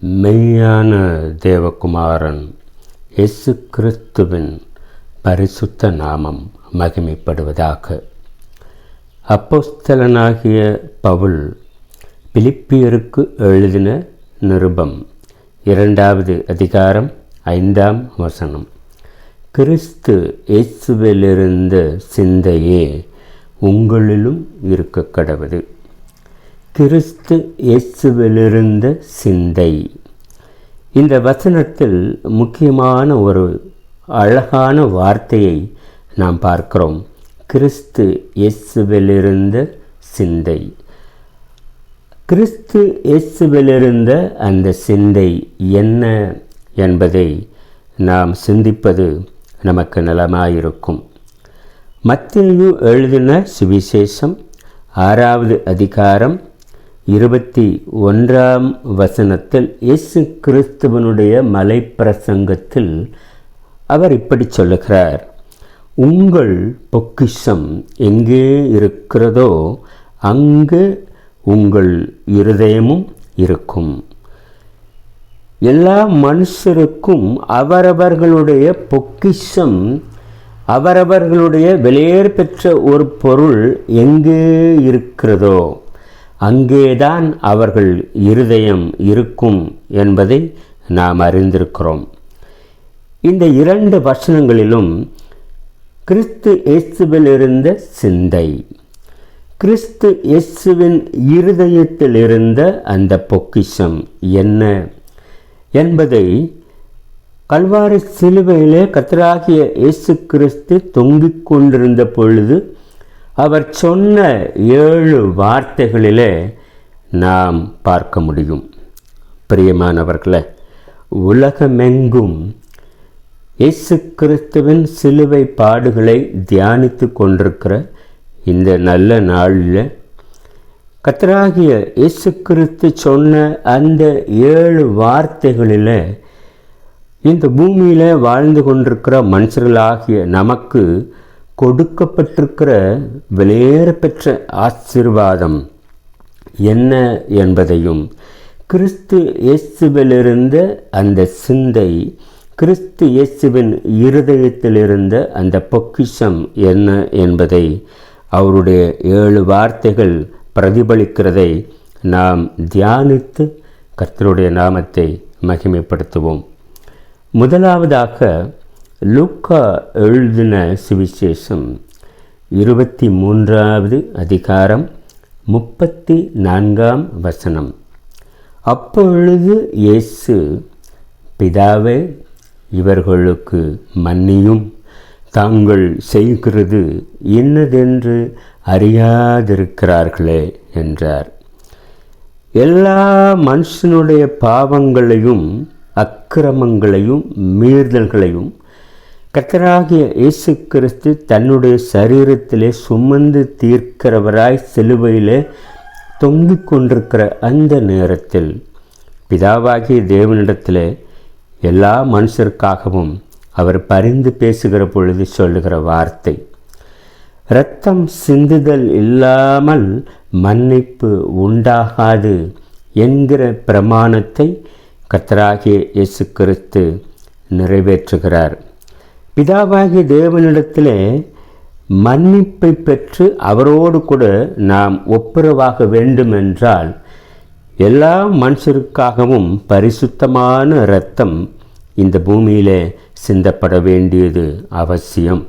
மெய்யான தேவகுமாரன் இயேசு கிறிஸ்துவின் பரிசுத்த நாமம் மகிமைப்படுவதாக. அப்போஸ்தலனாகிய பவுல் பிலிப்பியருக்கு எழுதின நிருபம் 2வது அதிகாரம் 5ஆம் வசனம். கிறிஸ்து இயேசுவிலிருந்த சிந்தையே உங்களிலும் இருக்க கடவது. கிறிஸ்து இயேசுவிலிருந்த சிந்தை. இந்த வசனத்தில் முக்கியமான ஒரு அழகான வார்த்தையை நாம் பார்க்கிறோம். கிறிஸ்து இயேசுவிலிருந்த சிந்தை. கிறிஸ்து இயேசுவிலிருந்த அந்த சிந்தை என்ன என்பதை நாம் சிந்திப்பது நமக்கு நலமாயிருக்கும். மத்தேயு எழுதின சுவிசேஷம் 6வது அதிகாரம் 21ஆம் வசனத்தில் இயேசு கிறிஸ்துவனுடைய மலைப்பிரசங்கத்தில் அவர் இப்படி சொல்லுகிறார்: உங்கள் பொக்கிஷம் எங்கே இருக்கிறதோ அங்கு உங்கள் இருதயமும் இருக்கும். எல்லா மனுஷருக்கும் அவரவர்களுடைய பொக்கிஷம், அவரவர்களுடைய விலையேற பெற்ற ஒரு பொருள் எங்கே இருக்கிறதோ அங்கேதான் அவர்கள் இருதயம் இருக்கும் என்பதை நாம் அறிந்திருக்கிறோம். இந்த 2 வசனங்களிலும் கிறிஸ்து இயேசுவில் இருந்த சிந்தை, கிறிஸ்து இயேசுவின் இருதயத்தில் இருந்த அந்த பொக்கிஷம் என்ன என்பதை கல்வாரி சிலுவையிலே கர்த்தராகிய இயேசு கிறிஸ்து தொங்கிக் கொண்டிருந்த பொழுது அவர் சொன்ன 7 வார்த்தைகளிலே நாம் பார்க்க முடியும். பிரியமானவர்களே, உலகமெங்கும் இயேசு கிறிஸ்துவின் சிலுவை பாடுகளை தியானித்து கொண்டிருக்கிற இந்த நல்ல நாளில் கர்த்தராகிய இயேசு கிறிஸ்து சொன்ன அந்த 7 வார்த்தைகளில் இந்த பூமியில் வாழ்ந்து கொண்டிருக்கிற மனுஷர்களாகிய நமக்கு கொடுக்கப்பட்டிருக்கிற விலையேற பெற்ற ஆசீர்வாதம் என்ன என்பதையும், கிறிஸ்து இயேசுவிலிருந்த அந்த சிந்தை, கிறிஸ்து இயேசுவின் இருதயத்திலிருந்த அந்த பொக்கிஷம் என்ன என்பதை அவருடைய 7 வார்த்தைகள் பிரதிபலிக்கிறதை நாம் தியானித்து கர்த்தருடைய நாமத்தை மகிமைப்படுத்துவோம். முதலாவதாக லூக்கா எழுதின சுவிசேஷம் 23வது அதிகாரம் 34ஆம் வசனம். அப்பொழுது இயேசு, பிதாவே, இவர்களுக்கு மன்னியும், தாங்கள் செய்கிறது இன்னதென்று அறியாதிருக்கிறார்களே என்றார். எல்லா மனுஷனுடைய பாவங்களையும் அக்கிரமங்களையும் மீறுதல்களையும் கர்த்தராகிய இயேசு கிறிஸ்து தன்னுடைய சரீரத்திலே சுமந்து தீர்க்கிறவராய் சிலுவையிலே தொங்கிக் கொண்டிருக்கிற அந்த நேரத்தில் பிதாவாகிய தேவனிடத்தில் எல்லா மனுஷருக்காகவும் அவர் பரிந்து பேசுகிற பொழுது சொல்லுகிற வார்த்தை, இரத்தம் சிந்துதல் இல்லாமல் மன்னிப்பு உண்டாகாது என்கிற பிரமாணத்தை கர்த்தராகிய இயேசு கிறிஸ்து நிறைவேற்றுகிறார். பிதாவாகிய தேவனிடத்திலே மன்னிப்பை பெற்று அவரோடு கூட நாம் ஒப்புரவாக வேண்டுமென்றால் எல்லா மனுஷருக்காகவும் பரிசுத்தமான இரத்தம் இந்த பூமியிலே சிந்தப்பட வேண்டியது அவசியம்.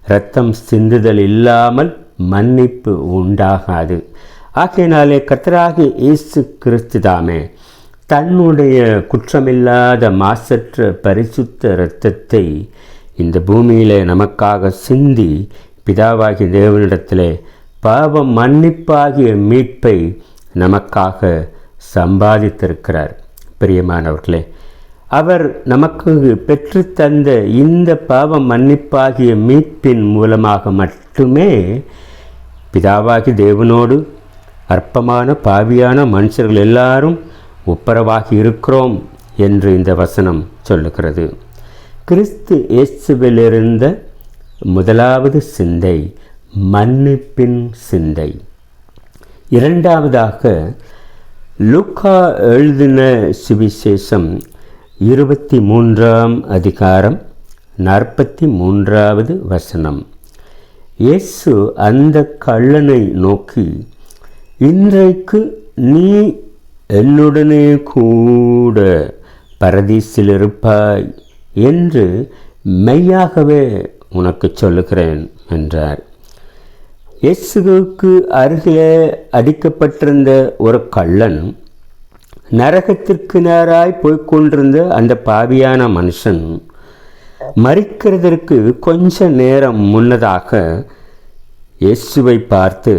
இரத்தம் சிந்துதல் இல்லாமல் மன்னிப்பு உண்டாகாது. ஆகையினாலே கர்த்தராகிய இயேசு கிறிஸ்து தாமே தன்னுடைய குற்றமில்லாத மாசற்ற பரிசுத்த இரத்தத்தை இந்த பூமியிலே நமக்காக சிந்தி பிதாவாகிய தேவனிடத்திலே பாவ மன்னிப்பாகிய மீட்பை நமக்காக சம்பாதித்திருக்கிறார். பிரியமானவர்களே, அவர் நமக்கு பெற்று தந்த இந்த பாவ மன்னிப்பாகிய மீட்பின் மூலமாக மட்டுமே பிதாவாகிய தேவனோடு அற்பமான பாவியான மனுஷர்கள் எல்லாரும் ஒப்புரவாகி இருக்கிறோம் என்று இந்த வசனம் சொல்லுகிறது. கிறிஸ்து இயேசுவிலிருந்த முதலாவது சிந்தை மன்னிப்பின் சிந்தை. இரண்டாவதாக லூக்கா எழுதின சுவிசேஷம் 23ஆம் அதிகாரம் 43வது வசனம். இயேசு அந்த கள்ளனை நோக்கி, இன்றைக்கு நீ என்னுடனே கூட பரதீசில் இருப்பாய் என்று மெய்யாகவே உனக்கு சொல்லுகிறேன் என்றார். இயேசுவுக்கு அருகிலே அடிக்கப்பட்டிருந்த ஒரு கள்ளன், நரகத்திற்கு நேராய் போய்கொண்டிருந்த அந்த பாவியான மனுஷன் மரிக்கிறதற்கு கொஞ்ச நேரம் முன்னதாக இயேசுவை பார்த்து,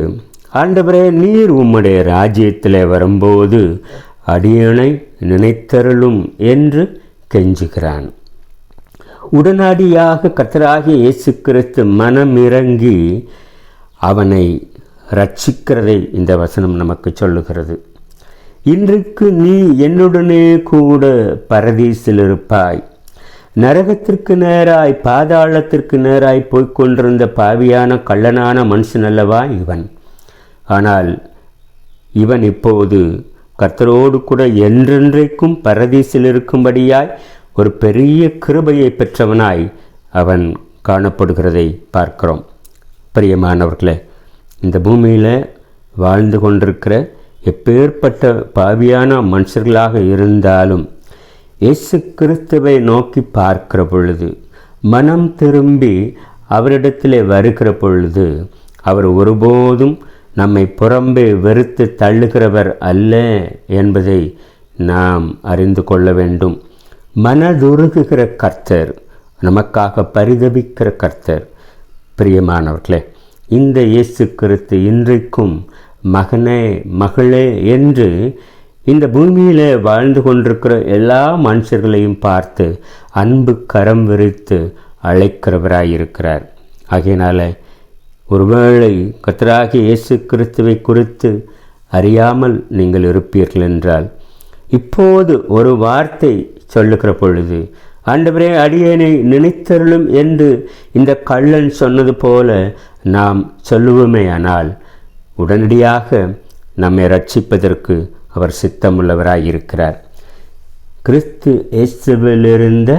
ஆண்டவரே, நீர் உம்முடைய ராஜ்யத்திலே வரும்போது அடியேனை நினைத்தருளும் என்று கெஞ்சுகிறான். உடனடியாக கர்த்தராகிய இயேசு கிறிஸ்து மனமிறங்கி அவனை ரட்சிக்கிறதை இந்த வசனம் நமக்கு சொல்லுகிறது. இன்றைக்கு நீ என்னுடனே கூட பரதீசில் இருப்பாய். நரகத்திற்கு நேராய், பாதாளத்திற்கு நேராய் போய்கொண்டிருந்த பாவியான கள்ளனான மனுஷன் அல்லவா இவன். ஆனால் இவன் இப்போது கர்த்தரோடு கூட என்றென்றைக்கும் பரதீசில் இருக்கும்படியாய் ஒரு பெரிய கிருபையை பெற்றவனாய் அவன் காணப்படுகிறதை பார்க்கிறோம். பிரியமானவர்களே, இந்த பூமியில் வாழ்ந்து கொண்டிருக்கிற எப்பேற்பட்ட பாவியான மனுஷர்களாக இருந்தாலும் இயேசு கிறிஸ்துவை நோக்கி பார்க்கிற பொழுது, மனம் திரும்பி அவரிடத்திலே வருகிற பொழுது, அவர் ஒருபோதும் நம்மை புறம்பே வெறுத்து தள்ளுகிறவர் அல்ல என்பதை நாம் அறிந்து கொள்ள வேண்டும். மனதுருகுகிற கர்த்தர், நமக்காக பரிதபிக்கிற கர்த்தர். பிரியமானவர்களே, இந்த இயேசு கிறிஸ்து இன்றைக்கும் மகனே, மகளே என்று இந்த பூமியில் வாழ்ந்து கொண்டிருக்கிற எல்லா மனுஷர்களையும் பார்த்து அன்பு கரம் விரித்து அழைக்கிறவராயிருக்கிறார். ஆகையினால ஒருவேளை கர்த்தராகிய இயேசு கிறிஸ்துவை குறித்து அறியாமல் நீங்கள் இருப்பீர்கள் என்றால், இப்போது ஒரு வார்த்தை சொல்லுகிற பொழுது, ஆண்டவரே, அடியேனை நினைத்தருளும் என்று இந்த கள்ளன் சொன்னது போல நாம் சொல்லுவோமேயானால், உடனடியாக நம்மை ரட்சிப்பதற்கு அவர் சித்தமுள்ளவராயிருக்கிறார். கிறிஸ்து இயேசுவிலிருந்த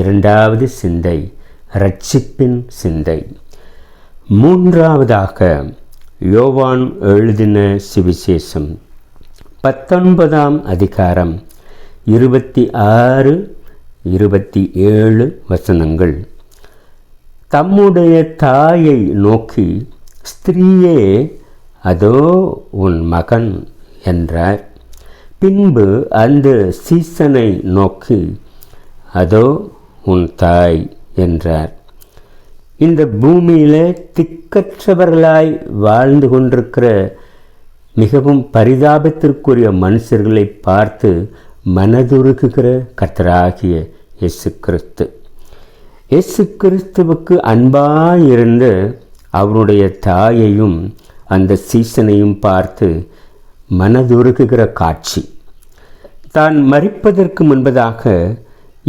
இரண்டாவது சிந்தை ரட்சிப்பின் சிந்தை. மூன்றாவதாக யோவான் எழுதின சுவிசேஷம் 19ஆம் அதிகாரம் 26, 27 வசனங்கள். தம்முடைய தாயை நோக்கி, ஸ்திரீயே, அதோ உன் மகன் என்றார். பின்பு அந்த சீசனை நோக்கி, அதோ உன் தாய் என்றார். இந்த பூமியில் திக்கற்றவர்களாய் வாழ்ந்து கொண்டிருக்கிற மிகவும் பரிதாபத்திற்குரிய மனுஷர்களை பார்த்து மனதுருகுகிற கர்த்தராகிய இயேசு கிறிஸ்து. இயேசு கிறிஸ்துவுக்கு அன்பாயிருந்த அவருடைய தாயையும் அந்த சீசனையும் பார்த்து மனதுருகுகிற காட்சி. தான் மரிப்பதற்கு முன்பதாக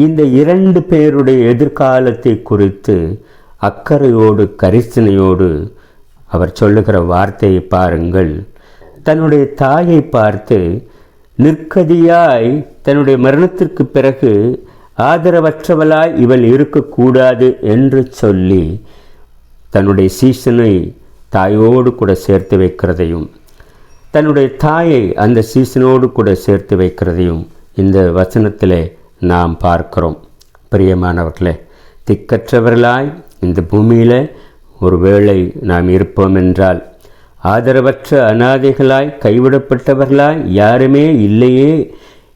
இந்த 2 பேருடைய எதிர்காலத்தை குறித்து அக்கறையோடு கரிசனையோடு அவர் சொல்லுகிற வார்த்தையை பாருங்கள். தன்னுடைய தாயை பார்த்து, நிற்கதியாய் தன்னுடைய மரணத்திற்கு பிறகு ஆதரவற்றவளாய் இவள் இருக்கக்கூடாது என்று சொல்லி தன்னுடைய சீசனை தாயோடு கூட சேர்த்து வைக்கிறதையும், தன்னுடைய தாயை அந்த சீசனோடு கூட சேர்த்து வைக்கிறதையும் இந்த வசனத்திலே நாம் பார்க்கிறோம். பிரியமானவர்களே, திக்கற்றவர்களாய் இந்த பூமியில் ஒருவேளை நாம் இருப்போம் என்றால், ஆதரவற்ற அனாதைகளாய் கைவிடப்பட்டவர்களாய் யாருமே இல்லையே,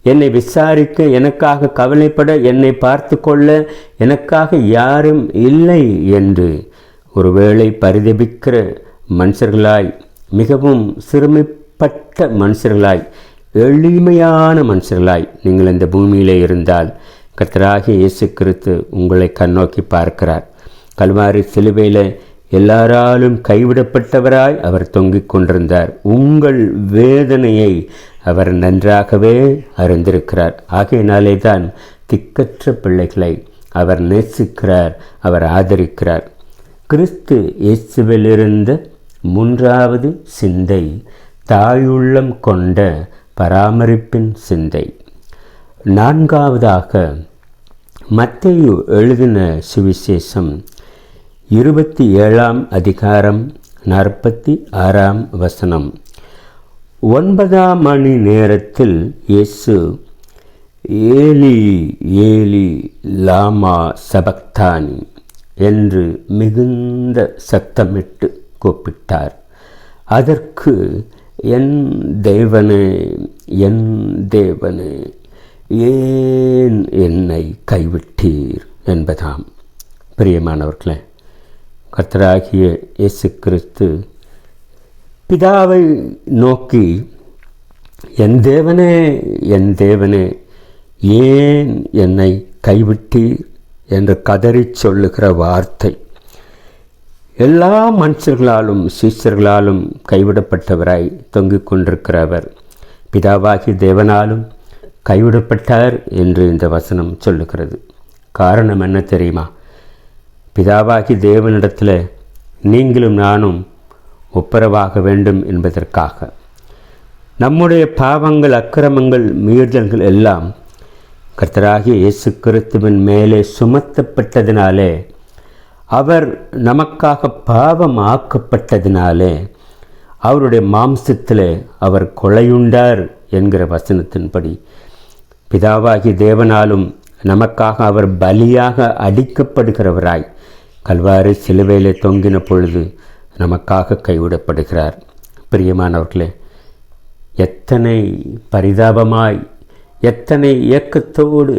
என்னை விசாரிக்க, எனக்காக கவலைப்பட, என்னை பார்த்து கொள்ள எனக்காக யாரும் இல்லை என்று ஒருவேளை பரிதபிக்கிற மனுஷர்களாய், மிகவும் சிறுமைப்பட்ட மனுஷர்களாய், எளிமையான மனுஷர்களாய் நீங்கள் இந்த பூமியிலே இருந்தால், கர்த்தராகிய இயேசு கிறிஸ்து உங்களை கண்ணோக்கி பார்க்கிறார். கல்வாரி சிலுவையில் எல்லாராலும் கைவிடப்பட்டவராய் அவர் தொங்கிக் கொண்டிருந்தார். உங்கள் வேதனையை அவர் நன்றாகவே அறிந்திருக்கிறார். ஆகையினாலே தான் திக்கற்ற பிள்ளைகளை அவர் நேசிக்கிறார், அவர் ஆதரிக்கிறார். கிறிஸ்து இயேசுவிலிருந்த மூன்றாவது சிந்தை தாயுள்ளம் கொண்ட பராமரிப்பின் சிந்தை. நான்காவதாக மத்தேயு எழுதின சுவிசேஷம் 27 அதிகாரம் 46 9 மணி நேரத்தில் இயேசு ஏலி ஏலி லாமா சபக்தானி என்று மிகுந்த சத்தமிட்டு கூப்பிட்டார். அதற்கு என் தேவனே என் தேவனே ஏன் என்னை கைவிட்டீர் என்பதாம். பிரியமானவர்களே, கர்த்தராகிய இயேசு கிறிஸ்து பிதாவை நோக்கி என் தேவனே என் தேவனே ஏன் என்னை கைவிட்டீர் என்று கதறி சொல்லுகிற வார்த்தை எல்லா மனுஷர்களாலும் சீஷர்களாலும் கைவிடப்பட்டவராய் தொங்கிக் கொண்டிருக்கிறவர் பிதாவாகி தேவனாலும் கைவிடப்பட்டார் என்று இந்த வசனம் சொல்லுகிறது. காரணம் என்ன தெரியுமா? பிதாவாகி தேவனிடத்தில் நீங்களும் நானும் ஒப்புரவாக வேண்டும் என்பதற்காக. நம்முடைய பாவங்கள், அக்கிரமங்கள், மீறுதல்கள் எல்லாம் கர்த்தராகிய இயேசு கிறிஸ்துவின் மேலே சுமத்தப்பட்டதினாலே, அவர் நமக்காக பாவம் ஆக்கப்பட்டதினாலே, அவருடைய மாம்சத்தில் அவர் கொலையுண்டார் என்கிற வசனத்தின்படி பிதாவாகி தேவனாலும் நமக்காக அவர் பலியாக அடிக்கப்படுகிறவராய் கல்வாரி சிலுவையிலே தொங்கின பொழுது நமக்காக கைவிடப்படுகிறார். பிரியமானவர்களே, எத்தனை பரிதாபமாய், எத்தனை ஏக்கத்தோடு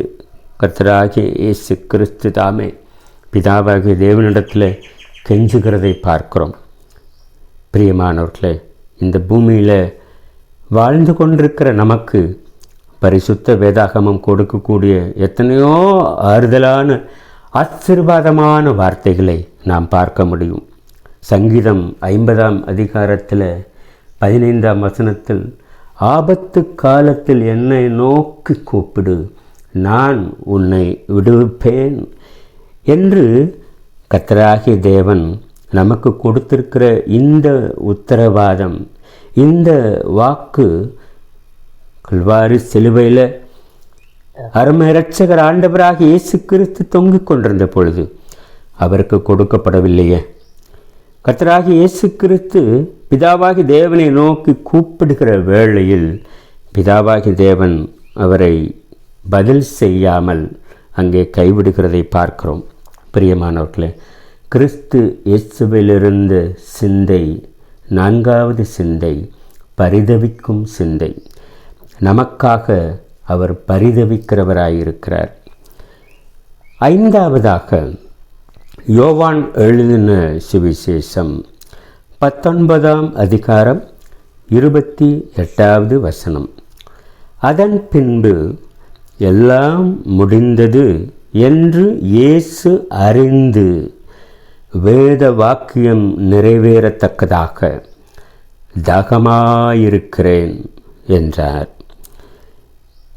கர்த்தராகிய இயேசு கிறிஸ்து தாமே பிதாவாகிய தேவனிடத்தில் கெஞ்சுகிறதை பார்க்கிறோம். பிரியமானவர்களே, இந்த பூமியில் வாழ்ந்து கொண்டிருக்கிற நமக்கு பரிசுத்த வேதாகமம் கொடுக்கக்கூடிய எத்தனையோ ஆறுதலான ஆசீர்வாதமான வார்த்தைகளை நாம் பார்க்க முடியும். சங்கீதம் 50 அதிகாரத்தில் 15 வசனத்தில் ஆபத்து காலத்தில் என்னை நோக்கி கூப்பிடு, நான் உன்னை விடுவிப்பேன் என்று கர்த்தராகிய தேவன் நமக்கு கொடுத்திருக்கிற இந்த உத்தரவாதம், இந்த வாக்கு கல்வாரி சிலுவையில் அருமை இரட்சகர் ஆண்டவராக இயேசு கிறிஸ்து தொங்கிக் கொண்டிருந்த பொழுது அவருக்கு கொடுக்கப்படவில்லையே. கர்த்தராகிய இயேசு கிறிஸ்து பிதாவாகி தேவனை நோக்கி கூப்பிடுகிற வேளையில் பிதாவாகி தேவன் அவரை பதில் செய்யாமல் அங்கே கைவிடுகிறதை பார்க்கிறோம். பிரியமானவர்களே, கிறிஸ்து இயேசுவிலிருந்த சிந்தை, 4வது சிந்தை பரிதவிக்கும் சிந்தை. நமக்காக அவர் பரிதவிக்கிறவராயிருக்கிறார். 5வதாக யோவான் எழுதின சுவிசேஷம் 19 அதிகாரம் 28 வசனம். அதன் பின்பு எல்லாம் முடிந்தது என்று இயேசு அறிந்து வேத வாக்கியம் நிறைவேறத்தக்கதாக தாகமாயிருக்கிறேன் என்றார்.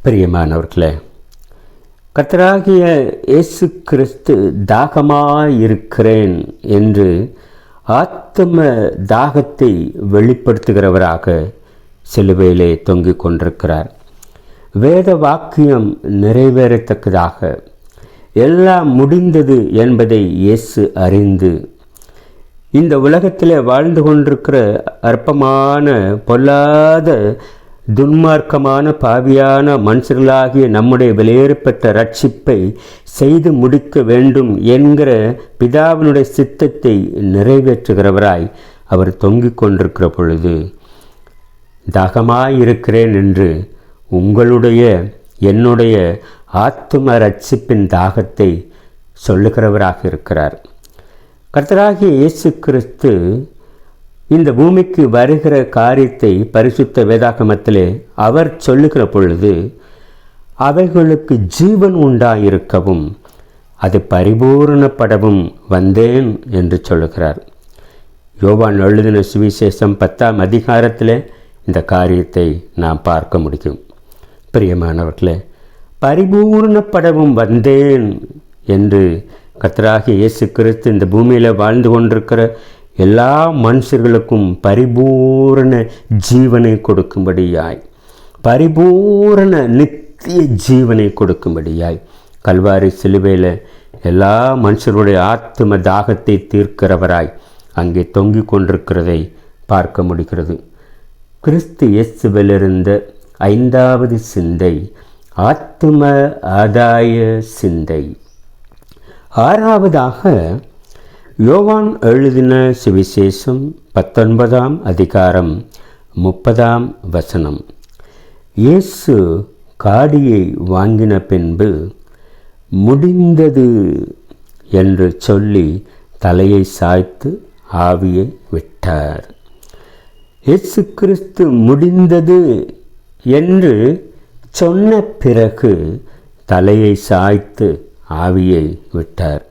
பிரியமானவர்களே, கர்த்தராகிய இயேசு கிறிஸ்து தாகமாயிருக்கிறேன் என்று ஆத்ம தாகத்தை வெளிப்படுத்துகிறவராக சிலுவையிலே தொங்கிக் கொண்டிருக்கிறார். வேத வாக்கியம் நிறைவேறத்தக்கதாக எல்லாம் முடிந்தது என்பதை இயேசு அறிந்து இந்த உலகத்தில் வாழ்ந்து கொண்டிருக்கிற அற்பமான, பொல்லாத, துன்மார்க்கமான, பாவியான மனுஷர்களாகிய நம்முடைய வெளியேறப்பட்ட ரட்சிப்பை செய்து முடிக்க வேண்டும் என்கிற பிதாவினுடைய சித்தத்தை நிறைவேற்றுகிறவராய் அவர் தொங்கிக் கொண்டிருக்கிற பொழுது தாகமாயிருக்கிறேன் என்று உங்களுடைய, என்னுடைய ஆத்தும ரட்சிப்பின் தாகத்தை சொல்லுகிறவராக இருக்கிறார். கர்த்தராகிய இயேசு கிறிஸ்து இந்த பூமிக்கு வருகிற காரியத்தை பரிசுத்த வேதாகமத்திலே அவர் சொல்லுகிற பொழுது அவைகளுக்கு ஜீவன் உண்டாயிருக்கவும் அது பரிபூரணப்படவும் வந்தேன் என்று சொல்லுகிறார். யோவான் எழுதின சுவிசேஷம் 10 அதிகாரத்தில் இந்த காரியத்தை நாம் பார்க்க முடியும். பிரியமானவர்களே, பரிபூரணப்படவும் வந்தேன் என்று கர்த்தராகிய இயேசு கிறிஸ்து இந்த பூமியில் வாழ்ந்து கொண்டிருக்கிற எல்லா மனுஷர்களுக்கும் பரிபூரண ஜீவனை கொடுக்கும்படியாய், பரிபூரண நித்திய ஜீவனை கொடுக்கும்படியாய் கல்வாரி சிலுவையில் எல்லா மனுஷருடைய ஆத்தும தாகத்தை தீர்க்கிறவராய் அங்கே தொங்கிக் கொண்டிருக்கிறதை பார்க்க முடிகிறது. கிறிஸ்து இயேசுவிலிருந்த 5வது சிந்தை ஆத்தும ஆதாய சிந்தை. 6வதாக யோவான் எழுதின சுவிசேஷம் 19ஆம் அதிகாரம் 30ஆம் வசனம். இயேசு காடியை வாங்கின பின்பு முடிந்தது என்று சொல்லி தலையை சாய்த்து ஆவியை விட்டார். இயேசு கிறிஸ்து முடிந்தது என்று சொன்ன பிறகு தலையை சாய்த்து ஆவியை விட்டார்.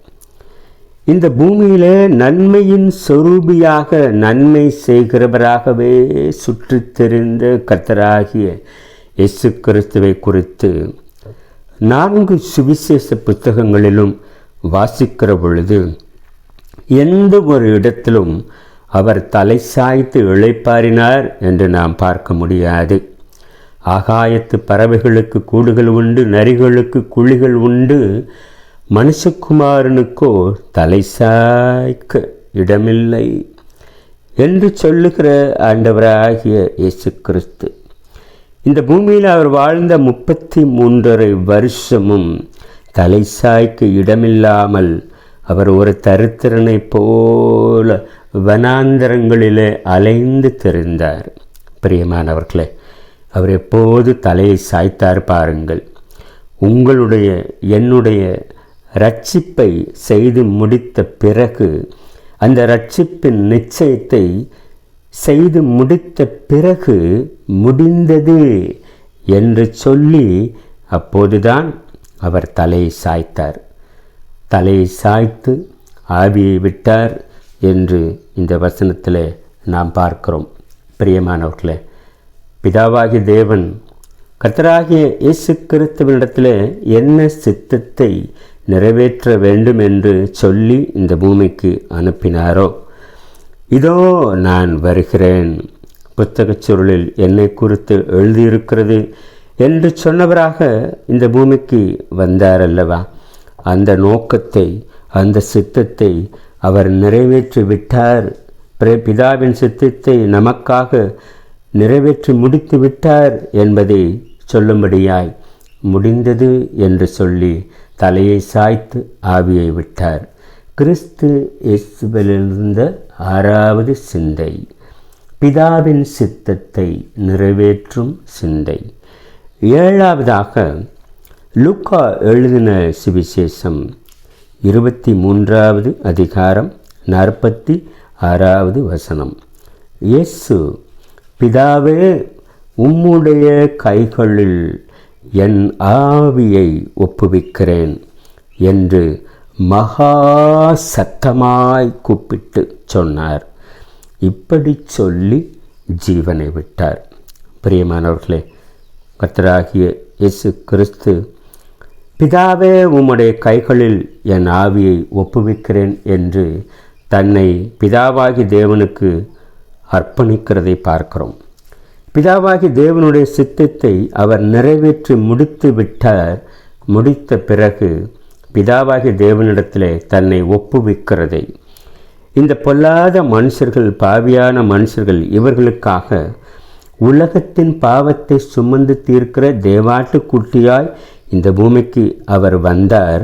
இந்த பூமியில நன்மையின் சொரூபியாக நன்மை செய்கிறவராகவே சுற்றித் திரிந்த கர்த்தராகிய இயேசு கிறிஸ்துவை குறித்து 4 சுவிசேஷ புத்தகங்களிலும் வாசிக்கிற பொழுது எந்த ஒரு இடத்திலும் அவர் தலை சாய்த்து இளைப்பாறினார் என்று நாம் பார்க்க முடியாது. ஆகாயத்து பறவைகளுக்கு கூடுகள் உண்டு, நரிகளுக்கு குழிகள் உண்டு, மனுஷகுமாரனுக்கோ தலை சாய்க்க இடமில்லை என்று சொல்லுகிற ஆண்டவராகிய இயேசு கிறிஸ்து இந்த பூமியில் அவர் வாழ்ந்த 33.5 வருஷமும் தலை சாய்க்க இடமில்லாமல் அவர் ஒரு தரித்திரனை போல வனாந்தரங்களிலே அலைந்து திரிந்தார். பிரியமானவர்களே, அவர் எப்போது தலையை சாய்த்தார் பாருங்கள். உங்களுடைய என்னுடைய இரட்சிப்பை செய்து முடித்த பிறகு, அந்த இரட்சிப்பின் நிச்சயத்தை செய்து முடித்த பிறகு முடிந்தது என்று சொல்லி அப்போதுதான் அவர் தலையை சாய்த்தார். தலையை சாய்த்து ஆவியை விட்டார் என்று இந்த வசனத்தில் நாம் பார்க்கிறோம். பிரியமானவர்களே, பிதாவாகிய தேவன் கர்த்தராகிய இயேசு கிறிஸ்துவினிடத்தில் என்ன சித்தத்தை நிறைவேற்ற வேண்டும் என்று சொல்லி இந்த பூமிக்கு அனுப்பினாரோ, இதோ நான் வருகிறேன், புத்தகச் சுருளில் என்னை குறித்து எழுதியிருக்கிறது என்று சொன்னவராக இந்த பூமிக்கு வந்தார் அல்லவா. அந்த நோக்கத்தை, அந்த சித்தத்தை அவர் நிறைவேற்றி விட்டார். பிதாவின் சித்தத்தை நமக்காக நிறைவேற்றி முடித்து விட்டார் என்பதை சொல்லும்படியாய் முடிந்தது என்று சொல்லி தலையை சாய்த்து ஆவியை விட்டார். கிறிஸ்து இயேசுவிலிருந்த 6வது சிந்தை, பிதாவின் சித்தத்தை நிறைவேற்றும் சிந்தை. 7வதாக லூக்கா எழுதின சுவிசேஷம் 23வது அதிகாரம் 46வது வசனம். இயேசு, பிதாவே, உம்முடைய கைகளில் என் ஆவியை ஒப்புவிக்கிறேன் என்று மகா சத்தமாய் கூப்பிட்டு சொன்னார். இப்படி சொல்லி ஜீவனை விட்டார். பிரியமானவர்களே, கர்த்தராகிய இயேசு கிறிஸ்து, பிதாவே, உம்முடைய கைகளில் என் ஆவியை ஒப்புவிக்கிறேன் என்று தன்னை பிதாவாகி தேவனுக்கு அர்ப்பணிக்கிறதை பார்க்கிறோம். பிதாவாகி தேவனுடைய சித்தத்தை அவர் நிறைவேற்றி முடித்து விட்டார். முடித்த பிறகு பிதாவாகி தேவனிடத்திலே தன்னை ஒப்புவிக்கிறதை, இந்த பொல்லாத மனுஷர்கள், பாவியான மனுஷர்கள், இவர்களுக்காக உலகத்தின் பாவத்தை சுமந்து தீர்க்கிற தேவாட்டுக்குட்டியாய் இந்த பூமிக்கு அவர் வந்தார்.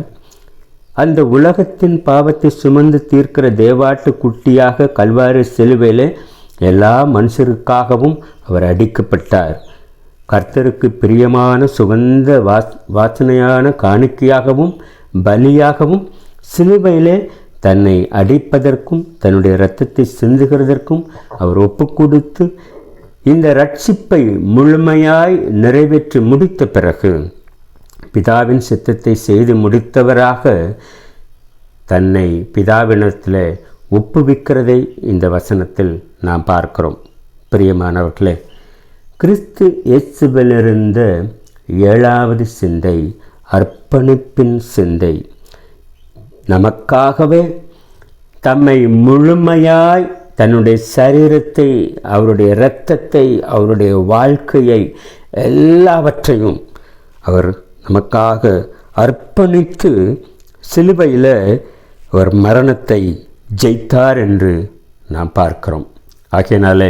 அந்த உலகத்தின் பாவத்தை சுமந்து தீர்க்கிற தேவாட்டுக்குட்டியாக கல்வாரி சிலுவையிலே எல்லா மனுஷருக்காகவும் அவர் அடிக்கப்பட்டார். கர்த்தருக்கு பிரியமான சுகந்த வாசனையான காணிக்கையாகவும் பலியாகவும் சிலுவையிலே தன்னை அடிப்பதற்கும் தன்னுடைய இரத்தத்தை சிந்துகிறதற்கும் அவர் ஒப்பு கொடுத்து இந்த இரட்சிப்பை முழுமையாய் நிறைவேற்றி முடித்த பிறகு பிதாவின் சித்தத்தை செய்து முடித்தவராக தன்னை பிதாவினத்தில் ஒப்புவிக்கிறதை இந்த வசனத்தில் நாம் பார்க்கிறோம். பிரியமானவர்களே, கிறிஸ்து இயேசுவிலிருந்த 7வது சிந்தை அர்ப்பணிப்பின் சிந்தை. நமக்காகவே தம்மை முழுமையாய் தன்னுடைய சரீரத்தை, அவருடைய இரத்தத்தை, அவருடைய வாழ்க்கையை எல்லாவற்றையும் அவர் நமக்காக அர்ப்பணித்து சிலுவையில் அவர் மரணத்தை ஜெயித்தார் என்று நாம் பார்க்கிறோம். ஆகையினாலே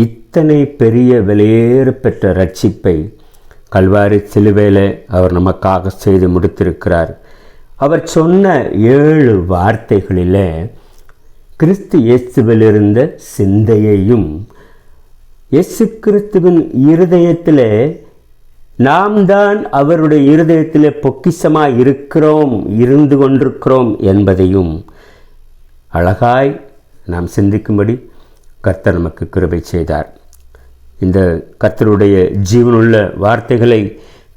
இத்தனை பெரிய விலையேற பெற்ற ரட்சிப்பை கல்வாரி சிலுவையில் அவர் நமக்காக செய்து முடித்திருக்கிறார். அவர் சொன்ன 7 வார்த்தைகளில் கிறிஸ்து இயேசுவில் இருந்த சிந்தையையும், இயேசு கிறிஸ்துவின் இருதயத்தில் நாம் தான் அவருடைய இருதயத்தில் பொக்கிஷமாக இருந்து கொண்டிருக்கிறோம் என்பதையும் அழகாய் நாம் சிந்திக்கும்படி கர்த்தர் நமக்கு கிருபை செய்தார். இந்த கர்த்தருடைய ஜீவனுள்ள வார்த்தைகளை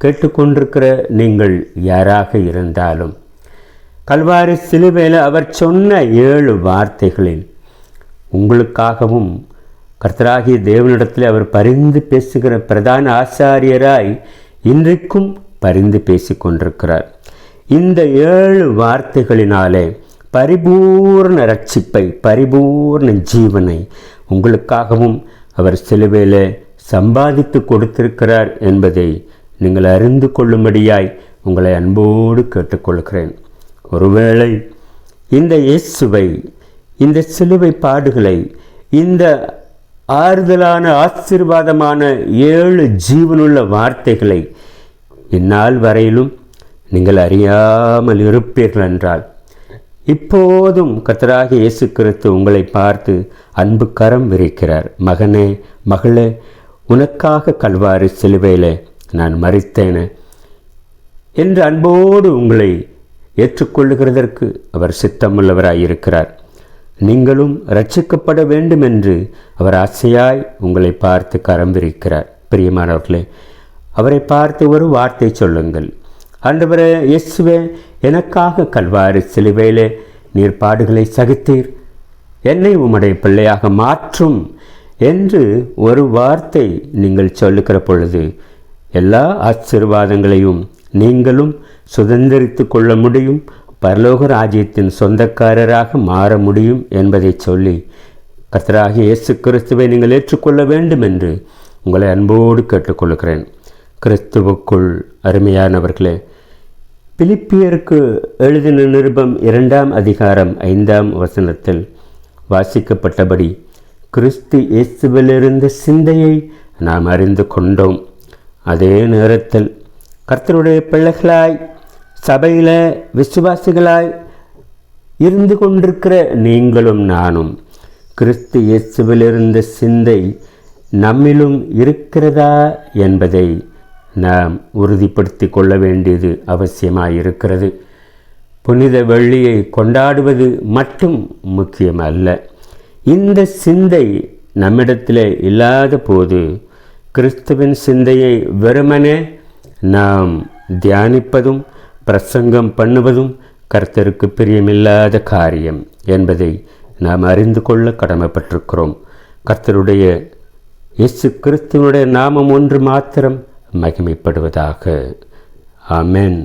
கேட்டுக்கொண்டிருக்கிற நீங்கள் யாராக இருந்தாலும் கல்வாரி சிலுவையில் அவர் சொன்ன 7 வார்த்தைகளில் உங்களுக்காகவும் கர்த்தராகிய தேவனிடத்தில் அவர் பரிந்து பேசுகிற பிரதான ஆசாரியராய் இன்றைக்கும் பரிந்து பேசிக்கொண்டிருக்கிறார். இந்த 7 வார்த்தைகளினாலே பரிபூர்ண ரட்சிப்பை, பரிபூர்ண ஜீவனை உங்களுக்காகவும் அவர் சிலுவையில் சம்பாதித்து கொடுத்திருக்கிறார் என்பதை நீங்கள் அறிந்து கொள்ளும்படியாய் உங்களை அன்போடு கேட்டுக்கொள்கிறேன். ஒருவேளை இந்த இயேசுவை, இந்த சிலுவை பாடுகளை, இந்த ஆறுதலான ஆசீர்வாதமான 7 ஜீவனுள்ள வார்த்தைகளை இந்நாள் வரையிலும் நீங்கள் அறியாமல் இருப்பீர்கள் என்றால், இப்போதும் கர்த்தராகிய இயேசு கிறிஸ்து உங்களை பார்த்து அன்பு கரம் விரிக்கிறார். மகனே, மகளே, உனக்காக கல்வாரி சிலுவையில் நான் மரித்தேனே என்று அன்போடு உங்களை ஏற்றுக்கொள்ளுகிறதற்கு அவர் சித்தமுள்ளவராயிருக்கிறார். நீங்களும் ரட்சிக்கப்பட வேண்டும் என்று அவர் ஆசையாய் உங்களை பார்த்து கரம் விரிக்கிறார். பிரியமானவர்களே, அவரை பார்த்து ஒரு வார்த்தை சொல்லுங்கள். ஆண்டவரே இயேசுவே, எனக்காக கல்வாரி சிலுவையிலே நீர் பாடுகளை சகித்தீர், என்னை உம்முடைய பிள்ளையாக மாற்றும் என்று ஒரு வார்த்தை நீங்கள் சொல்லுகிற பொழுது எல்லா ஆசீர்வாதங்களையும் நீங்களும் சுதந்திரித்து கொள்ள முடியும், பரலோக ராஜ்யத்தின் சொந்தக்காரராக மாற முடியும் என்பதை சொல்லி கர்த்தராகிய இயேசு கிறிஸ்துவை நீங்கள் ஏற்றுக்கொள்ள வேண்டும் என்று உங்களை அன்போடு கேட்டுக்கொள்கிறேன். கிறிஸ்துவுக்குள் அருமையானவர்களே, பிலிப்பியருக்கு எழுதின நிருபம் 2ஆம் அதிகாரம் 5ஆம் வசனத்தில் வாசிக்கப்பட்டபடி கிறிஸ்து இயேசுவிலிருந்த சிந்தையை நாம் அறிந்து கொண்டோம். அதே நேரத்தில் கர்த்தருடைய பிள்ளைகளாய், சபையில் விசுவாசிகளாய் இருந்து கொண்டிருக்கிற நீங்களும் நானும் கிறிஸ்து இயேசுவிலிருந்த சிந்தை நம்மிலும் இருக்கிறதா என்பதை நாம் உறுதிப்படுத்தி கொள்ள வேண்டியது அவசியமாயிருக்கிறது. புனித வெள்ளியை கொண்டாடுவது மட்டும் முக்கியமல்ல. இந்த சிந்தை நம்மிடத்தில் இல்லாத போது கிறிஸ்துவின் சிந்தையை வெறுமனே நாம் தியானிப்பதும் பிரசங்கம் பண்ணுவதும் கர்த்தருக்கு பிரியமில்லாத காரியம் என்பதை நாம் அறிந்து கொள்ள கடமைப்பட்டிருக்கிறோம். கர்த்தருடைய இயேசு கிறிஸ்துவனுடைய நாமம் ஒன்று மாத்திரம் மகிமைப்படுவதாக. ஆமென்.